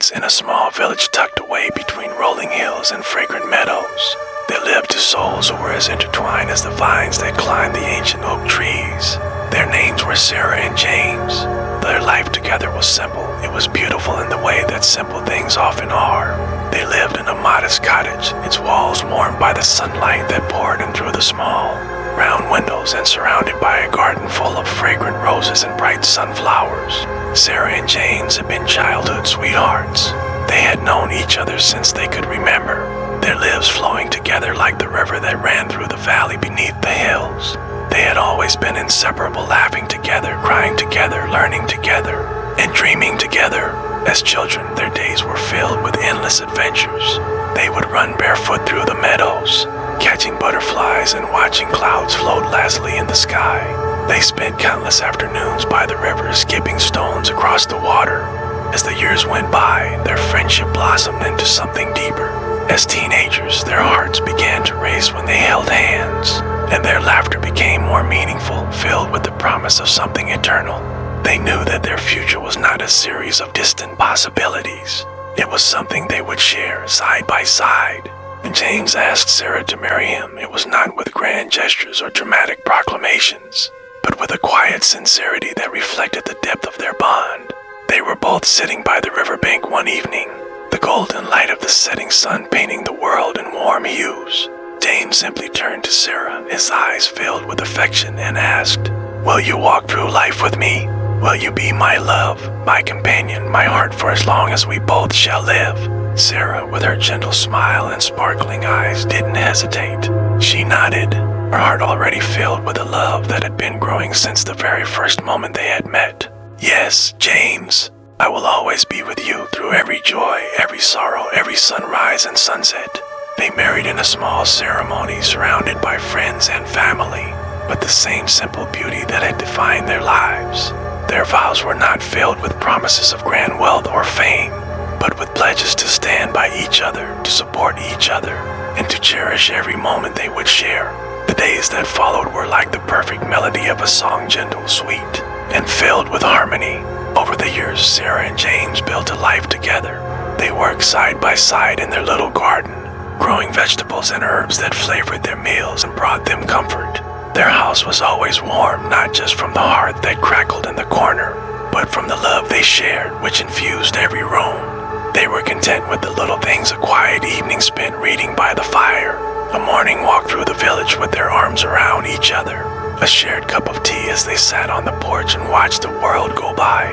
Janes in a small village tucked away between rolling hills and fragrant meadows. There lived two souls who were as intertwined as the vines that climbed the ancient oak trees. Their names were Sarah and James. Their life together was simple. It was beautiful in the way that simple things often are. They lived in a modest cottage, its walls warmed by the sunlight that poured in through the small, round windows and surrounded by a garden full of fragrant roses and bright sunflowers. Sarah and James had been childhood sweethearts. They had known each other since they could remember, their lives flowing together like the river that ran through the valley beneath the hills. They had always been inseparable, laughing together, crying together, learning together, and dreaming together. As children, their days were filled with endless adventures. They would run barefoot through the meadows, catching butterflies and watching clouds float lazily in the sky. They spent countless afternoons by the river, skipping stones across the water. As the years went by, their friendship blossomed into something deeper. As teenagers, their hearts began to race when they held hands, and their laughter became more meaningful, filled with the promise of something eternal. They knew that their future was not a series of distant possibilities. It was something they would share side by side. When James asked Sarah to marry him, it was not with grand gestures or dramatic proclamations, but with a quiet sincerity that reflected the depth of their bond. They were both sitting by the riverbank one evening, the golden light of the setting sun painting the world in warm hues. James simply turned to Sarah, his eyes filled with affection, and asked, "Will you walk through life with me? Will you be my love, my companion, my heart for as long as we both shall live?" Sarah, with her gentle smile and sparkling eyes, didn't hesitate. She nodded, her heart already filled with a love that had been growing since the very first moment they had met. "Yes, James, I will always be with you through every joy, every sorrow, every sunrise and sunset." They married in a small ceremony surrounded by friends and family, but the same simple beauty that had defined their lives. Their vows were not filled with promises of grand wealth or fame, but with pledges to stand by each other, to support each other, and to cherish every moment they would share. The days that followed were like the perfect melody of a song, gentle, sweet, and filled with harmony. Over the years, Sarah and James built a life together. They worked side by side in their little garden, growing vegetables and herbs that flavored their meals and brought them comfort. Their house was always warm, not just from the hearth that crackled in the corner, but from the love they shared, which infused every room. They were content with the little things, a quiet evening spent reading by the fire, a morning walk through the village with their arms around each other, a shared cup of tea as they sat on the porch and watched the world go by.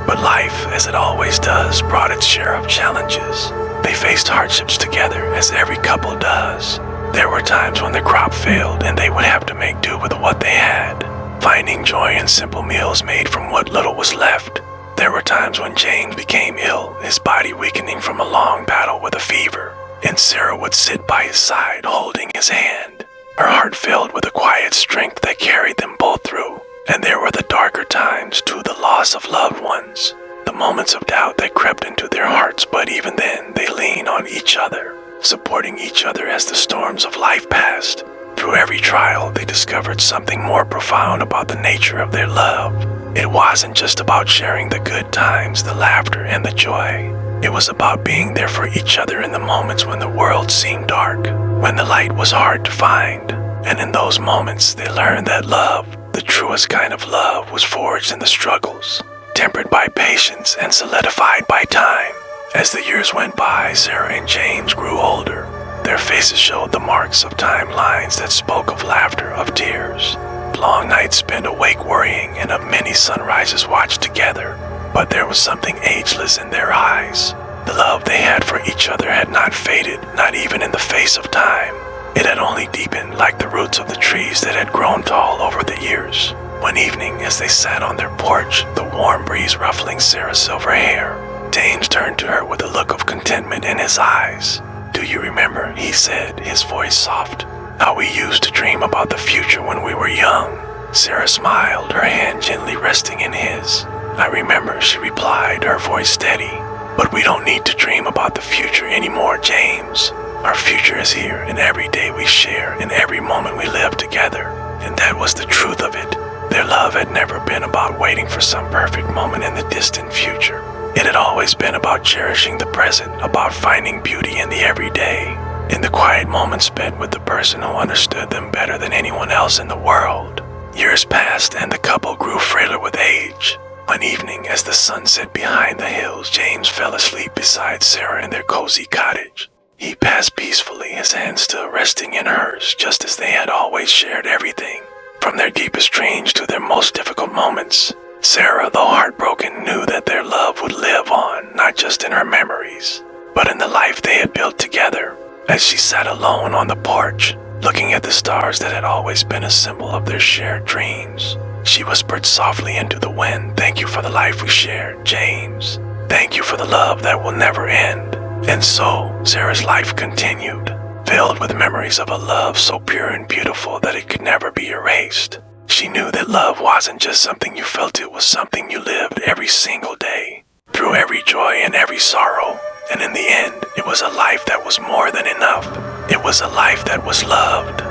But life, as it always does, brought its share of challenges. They faced hardships together, as every couple does. There were times when the crop failed and they would have to make do with what they had, finding joy in simple meals made from what little was left. There were times when James became ill, his body weakening from a long battle with a fever, and Sarah would sit by his side holding his hand, her heart filled with a quiet strength that carried them both through. And there were the darker times, too, the loss of loved ones, the moments of doubt that crept into their hearts, but even then they leaned on each other, supporting each other as the storms of life passed. Through every trial, they discovered something more profound about the nature of their love. It wasn't just about sharing the good times, the laughter, and the joy. It was about being there for each other in the moments when the world seemed dark, when the light was hard to find. And in those moments, they learned that love, the truest kind of love, was forged in the struggles, tempered by patience and solidified by time. As the years went by, Sarah and James grew older. Their faces showed the marks of timelines that spoke of laughter, of tears, long nights spent awake worrying, and of many sunrises watched together. But there was something ageless in their eyes. The love they had for each other had not faded, not even in the face of time. It had only deepened, like the roots of the trees that had grown tall over the years. One evening, as they sat on their porch, the warm breeze ruffling Sarah's silver hair, James turned to her with a look of contentment in his eyes. "Do you remember," he said, his voice soft, "how we used to dream about the future when we were young?" Sarah smiled, her hand gently resting in his. "I remember," she replied, her voice steady. "But we don't need to dream about the future anymore, James. Our future is here in every day we share, in every moment we live together." And that was the truth of it. Their love had never been about waiting for some perfect moment in the distant future. It had always been about cherishing the present, about finding beauty in the everyday, in the quiet moments spent with the person who understood them better than anyone else in the world. Years passed and the couple grew frailer with age. One evening, as the sun set behind the hills, James fell asleep beside Sarah in their cozy cottage. He passed peacefully, his hand still resting in hers, just as they had always shared everything, from their deepest dreams to their most difficult moments. Sarah, though heartbroken, knew that their love would live on, not just in her memories, but in the life they had built together. As she sat alone on the porch, looking at the stars that had always been a symbol of their shared dreams, she whispered softly into the wind, "Thank you for the life we shared, James. Thank you for the love that will never end." And so, Sarah's life continued, filled with memories of a love so pure and beautiful that it could never be erased. She knew that love wasn't just something you felt, it was something you lived every single day, through every joy and every sorrow. And in the end, it was a life that was more than enough. It was a life that was loved.